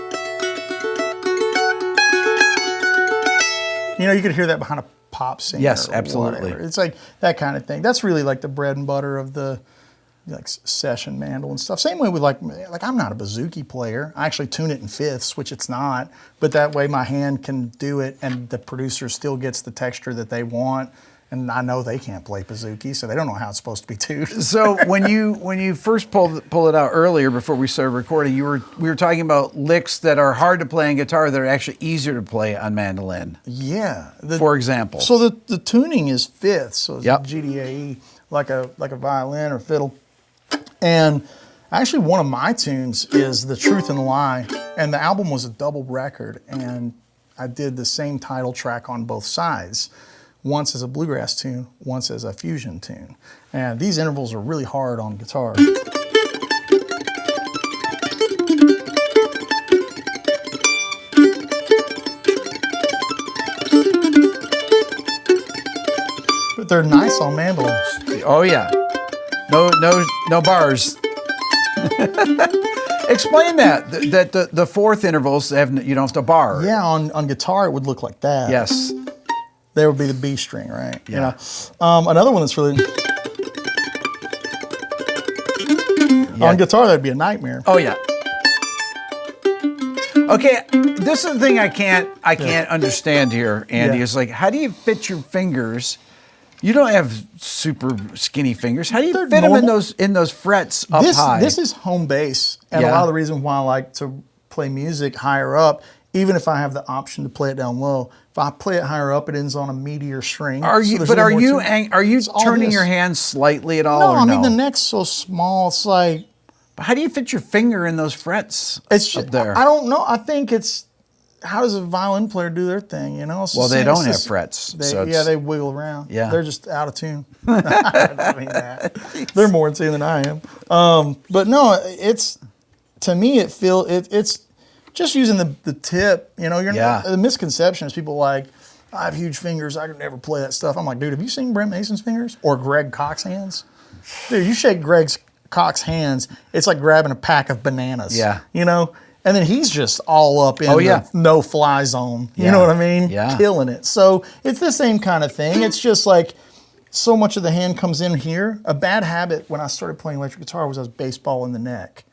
You know, you could hear that behind a pop singer. Yes, or absolutely. whatever. It's like that kind of thing. That's really like the bread and butter of the like session mandolin stuff. Same way with like I'm not a bouzouki player. I actually tune it in fifths, which it's not. But that way my hand can do it, and the producer still gets the texture that they want. And I know they can't play bouzouki, so they don't know how it's supposed to be tuned. So when you first pull it out earlier before we started recording, we were talking about licks that are hard to play on guitar that are actually easier to play on mandolin. Yeah. For example. So the tuning is fifths, so it's Yep. GDAE, like a violin or fiddle. And actually one of my tunes is The Truth and the Lie, and the album was a double record, and I did the same title track on both sides. Once as a bluegrass tune, once as a fusion tune. And these intervals are really hard on guitar. But they're nice on mandolin. Oh yeah. No bars. Explain that the fourth intervals you don't have to bar. Yeah, on guitar it would look like that. Yes. There would be the B string, right? Yeah. You know? Another one that's really... On guitar, that'd be a nightmare. Oh, yeah. Okay, this is the thing I can't understand here, Andy. Yeah. Is like, how do you fit your fingers? You don't have super skinny fingers. How do you They're fit them normal. in those frets up high? This is home base, and a Yeah. lot of the reason why I like to play music higher up, even if I have the option to play it down low. If I play it higher up, it ends on a meatier string. Are so you? there's But a are little you? more to it. Are you It's all turning this. your hands slightly at all? No, or I mean no? the neck's so small. It's like How do you fit your finger in those frets it's just, up there? I don't know. I think it's how does a violin player do their thing? You know. It's the Well, they same- don't it's have just- frets, They, so yeah, it's- they wiggle around. Yeah. they're just out of tune. I mean that. They're more in tune than I am. But no, it's to me it's just using the tip. You know, Yeah. the misconception is people like. I have huge fingers. I could never play that stuff. I'm like, dude, have you seen Brent Mason's fingers or Greg Cox's hands? Dude, you shake Greg Cox's hands, it's like grabbing a pack of bananas. Yeah. You know? And then he's just all up in yeah. the no-fly zone. You Yeah. know what I mean? Yeah. Killing it. So it's the same kind of thing. It's just like so much of the hand comes in here. A bad habit when I started playing electric guitar was I was baseball in the neck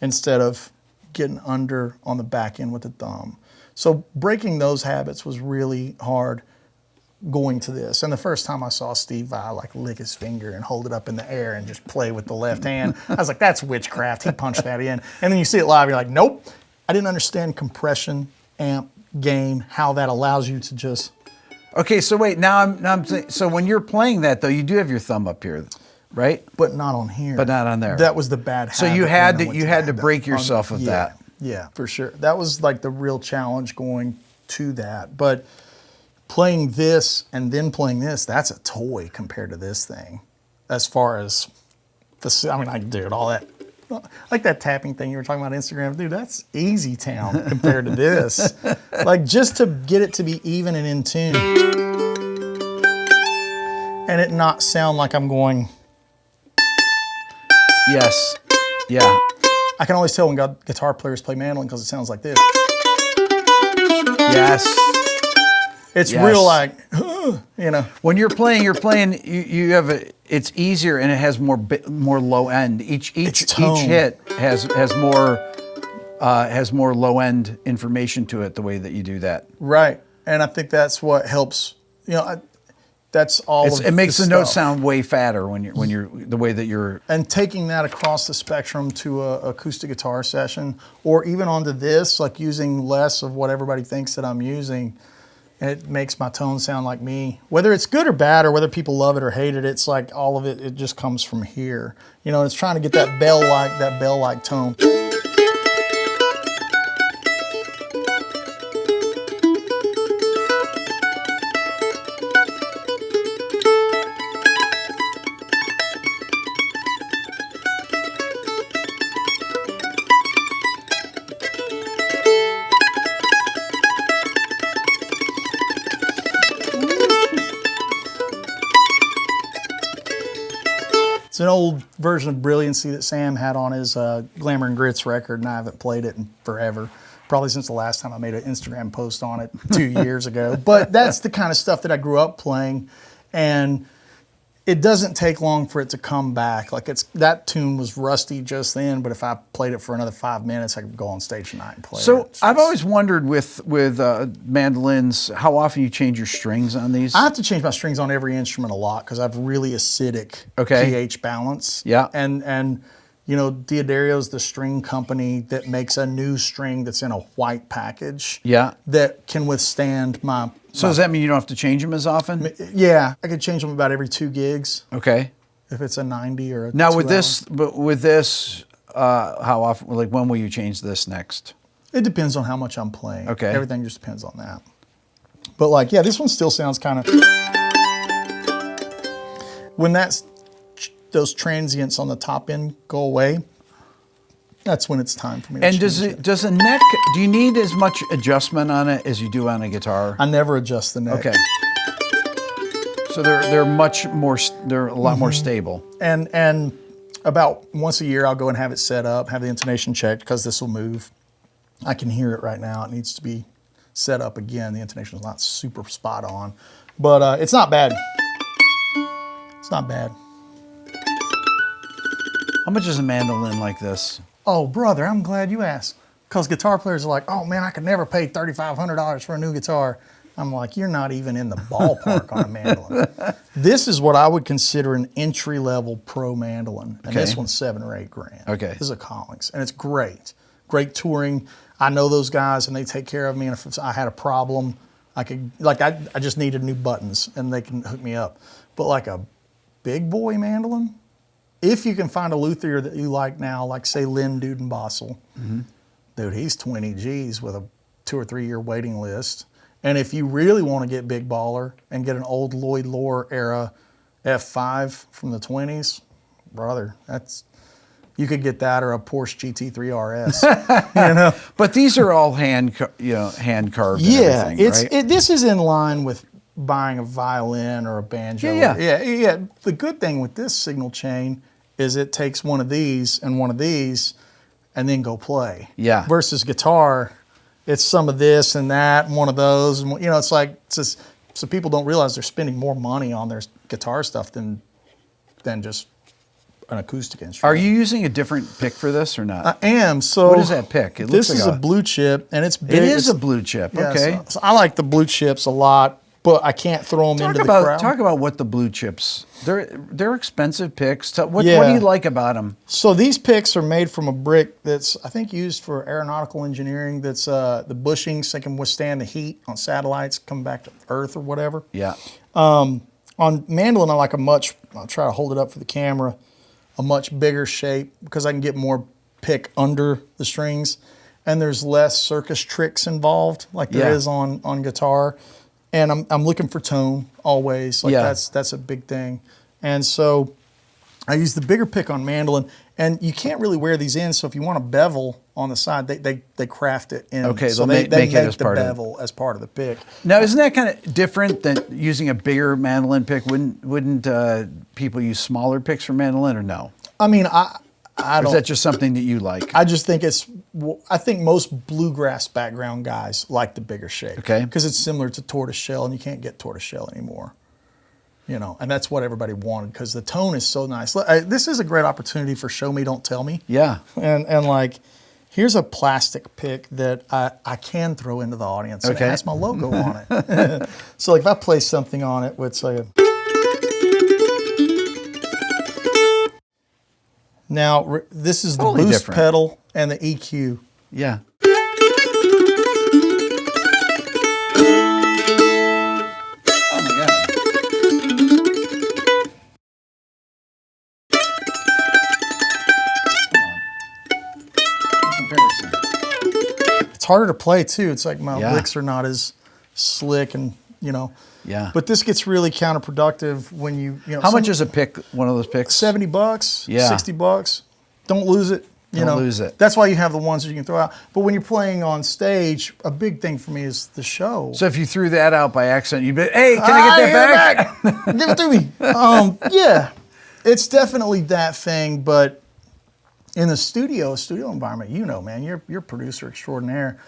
instead of getting under on the back end with the thumb. So breaking those habits was really hard going to this. And the first time I saw Steve Vai like lick his finger and hold it up in the air and just play with the left hand, I was like, that's witchcraft. He punched that in. And then you see it live, you're like, nope. I didn't understand compression, amp, gain, how that allows you to just... Okay, so wait. Now I'm so when you're playing that though, you do have your thumb up here, right? But not on here. But not on there. That was the bad habit. So you when had I to went you had to that. break yourself of Yeah, that. Yeah, for sure. That was like the real challenge going to that. But playing this and then playing this, that's a toy compared to this thing. As far as the, I mean, I can do it all that. Like that tapping thing you were talking about on Instagram, dude, that's easy town compared to this. Like just to get it to be even and in tune. And it not sound like I'm going, Yes. Yeah. I can always tell when guitar players play mandolin because it sounds like this. Yes. It's Yes. real like, you know. When you're playing, you have it's easier and it has more low end. Each tone. hit has more low end information to it the way that you do that. Right. And I think that's what helps, you know, that's all of It makes the note stuff. sound way fatter when you're the way that you're. And taking that across the spectrum to a acoustic guitar session or even onto this, like using less of what everybody thinks that I'm using, it makes my tone sound like me. Whether it's good or bad or whether people love it or hate it, it's like all of it just comes from here. You know, it's trying to get that bell-like tone. It's an old version of Brilliancy that Sam had on his Glamour and Grits record, and I haven't played it in forever. Probably since the last time I made an Instagram post on it 2 years ago. But that's the kind of stuff that I grew up playing, and it doesn't take long for it to come back. Like that tune was rusty just then, but if I played it for another 5 minutes, I could go on stage tonight and play it. So It's I've just- always wondered with mandolins how often you change your strings on these. I have to change my strings on every instrument a lot because I have really acidic Okay. pH balance. Yeah. And you know, Diodario's the string company that makes a new string that's in a white package. Yeah. That can withstand my. So does that mean you don't have to change them as often? Yeah, I could change them about every 2 gigs Okay. if it's a 90 or a. Now 2 with hour. this, but with this, how often? Like when will you change this next? It depends on how much I'm playing. Okay. Everything just depends on that. But like, yeah, this one still sounds kind of. When those transients on the top end go away, that's when it's time for me to And change it. does a neck? Do you need as much adjustment on it as you do on a guitar? I never adjust the neck. Okay. So they're much more. They're a lot more stable. And about once a year, I'll go and have it set up, have the intonation checked because this will move. I can hear it right now. It needs to be set up again. The intonation is not super spot on, but it's not bad. It's not bad. How much is a mandolin like this? Oh, brother, I'm glad you asked. Because guitar players are like, oh man, I could never pay $3,500 for a new guitar. I'm like, you're not even in the ballpark on a mandolin. This is what I would consider an entry-level pro mandolin, and this one's $7 or $8 grand. Okay. This is a Collins, and it's great. Great touring. I know those guys, and they take care of me, and if I had a problem, I could, like, I just needed new buttons, and they can hook me up. But like a big boy mandolin, if you can find a luthier that you like now, like say Lynn Dudenbossel, dude, he's 20 G's with a 2 or 3 year waiting list. And if you really want to get big baller and get an old Lloyd Loar era F5 from the 20s, brother, you could get that or a Porsche GT3 RS. You know? But these are all hand carved. Yeah, and everything, right? This is in line with buying a violin or a banjo. Yeah. The good thing with this signal chain is it takes one of these and then go play. Yeah. Versus guitar, it's some of this and that and one of those, and it's like, it's just, so people don't realize they're spending more money on their guitar stuff than just an acoustic instrument. Are you using a different pick for this or not? I am. So what is that pick? This is a blue chip, and it's big. It is a blue chip. Yeah, Okay. So I like the blue chips a lot, but I can't throw them into the crowd. Talk about what the blue chips. They're expensive picks. What do you like about them? So these picks are made from a brick that's, I think, used for aeronautical engineering. That's the bushings, so they can withstand the heat on satellites, come back to Earth or whatever. Yeah. On mandolin, I like I'll try to hold it up for the camera, a much bigger shape because I can get more pick under the strings, and there's less circus tricks involved like there is on guitar. And I'm looking for tone always. Like that's a big thing. And so I use the bigger pick on mandolin, and you can't really wear these in. So if you want a bevel on the side, they craft it in. Okay, so they make it as the part bevel as part of the pick. Now, isn't that kind of different than using a bigger mandolin pick? Wouldn't people use smaller picks for mandolin or no? I mean, I Or don't. is that just something that you like? I just think I think most bluegrass background guys like the bigger shape. Okay. Because it's similar to tortoiseshell, and you can't get tortoiseshell anymore. And that's what everybody wanted because the tone is so nice. This is a great opportunity for show me, don't tell me. Yeah. And like, here's a plastic pick that I can throw into the audience. And it has my logo on it. So like if I place something on it with like now this is the totally boost different. pedal and the EQ. Yeah. Oh my God. Comparison. It's harder to play too. It's like my Yeah. licks are not as slick and Yeah. But this gets really counterproductive when you How much is a pick? One of those picks? $70, Yeah. $60. Don't lose it. Don't lose it. That's why you have the ones that you can throw out. But when you're playing on stage, a big thing for me is the show. So if you threw that out by accident, you'd be, hey, can I get that back? Give it to me. Yeah, it's definitely that thing. But in the studio environment, man, you're a producer extraordinaire.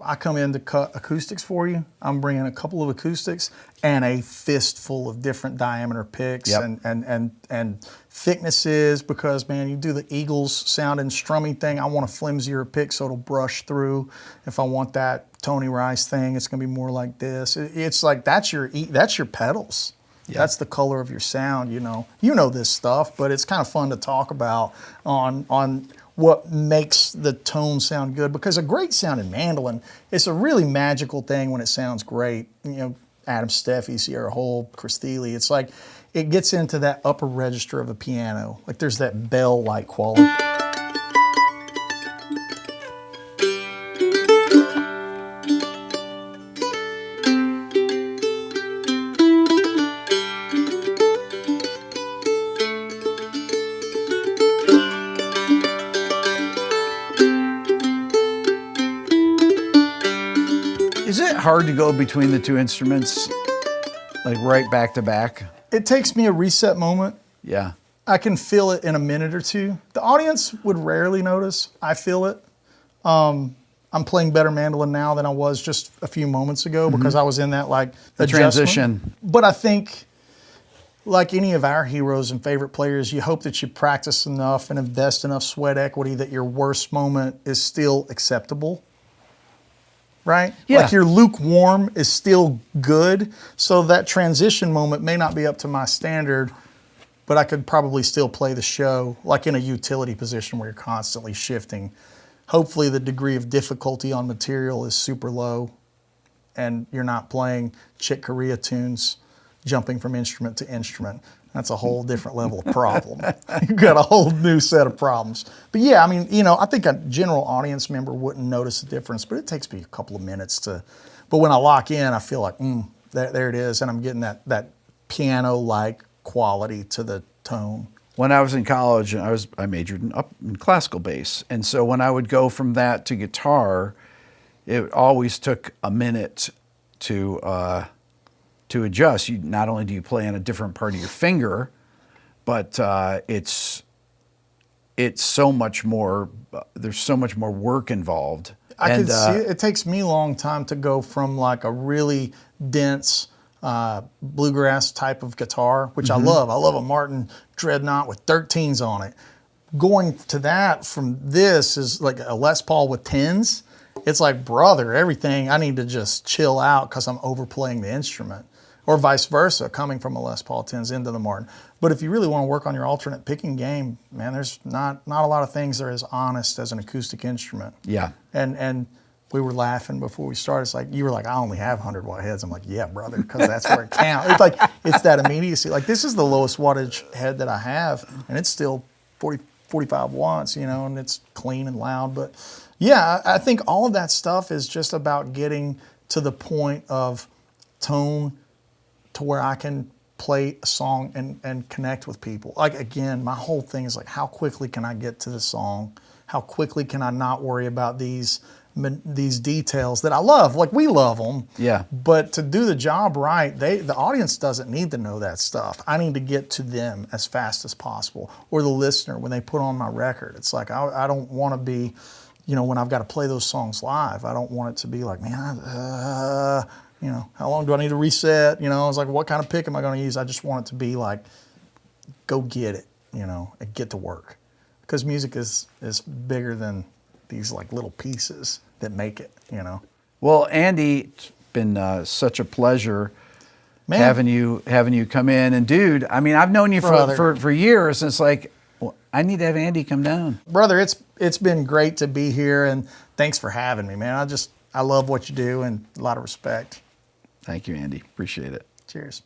I come in to cut acoustics for you. I'm bringing a couple of acoustics and a fistful of different diameter picks and thicknesses because, man, you do the Eagles sounding strummy thing. I want a flimsier pick so it'll brush through. If I want that Tony Rice thing, it's going to be more like this. It's like that's your pedals. Yeah. That's the color of your sound, You know this stuff, but it's kind of fun to talk about on what makes the tone sound good, because a great sounding mandolin, it's a really magical thing when it sounds great. Adam Steffi, Sierra Hull, Chris Thiele, it's like it gets into that upper register of a piano. Like there's that bell-like quality. Is it hard to go between the two instruments, like right back to back? It takes me a reset moment. Yeah. I can feel it in a minute or two. The audience would rarely notice. I feel it. I'm playing better mandolin now than I was just a few moments ago because I was in that the adjustment. transition. But I think like any of our heroes and favorite players, you hope that you practice enough and invest enough sweat equity that your worst moment is still acceptable. Right? Yeah. Like your lukewarm is still good. So that transition moment may not be up to my standard, but I could probably still play the show like in a utility position where you're constantly shifting. Hopefully the degree of difficulty on material is super low and you're not playing Chick Corea tunes, jumping from instrument to instrument. That's a whole different level of problem. You've got a whole new set of problems. But yeah, I mean, I think a general audience member wouldn't notice the difference, but it takes me a couple of minutes to, but when I lock in, I feel like, there it is, and I'm getting that piano-like quality to the tone. When I was in college, I majored in classical bass, and so when I would go from that to guitar, it always took a minute to adjust. Not only do you play on a different part of your finger, but it's so much more. There's so much more work involved. I can see it. It takes me a long time to go from like a really dense bluegrass type of guitar, which I love. I love a Martin Dreadnought with 13s on it. Going to that from this is like a Les Paul with 10s. It's like, brother, everything, I need to just chill out because I'm overplaying the instrument. Or vice versa, coming from a Les Paul 10s into the Martin. But if you really want to work on your alternate picking game, man, there's not a lot of things that are as honest as an acoustic instrument. Yeah. And we were laughing before we started. It's like, you were like, I only have 100 watt heads. I'm like, yeah, brother, because that's where it counts. It's like, it's that immediacy. Like, this is the lowest wattage head that I have, and it's still 45 watts, and it's clean and loud. But yeah, I think all of that stuff is just about getting to the point of tone to where I can play a song and connect with people. Like, again, my whole thing is like, how quickly can I get to the song? How quickly can I not worry about these details that I love? Like, we love them. Yeah. But to do the job right, the audience doesn't need to know that stuff. I need to get to them as fast as possible. Or the listener, when they put on my record. It's like, I don't want to be, when I've got to play those songs live, I don't want it to be like, man, how long do I need to reset? I was like, what kind of pick am I going to use? I just want it to be like, go get it, and get to work. Because music is bigger than these like little pieces that make it, Well, Andy, it's been such a pleasure having you come in. And dude, I mean, I've known you for years, and it's like, well, I need to have Andy come down. Brother, it's been great to be here, and thanks for having me, man. I love what you do, and a lot of respect. Thank you, Andy. Appreciate it. Cheers.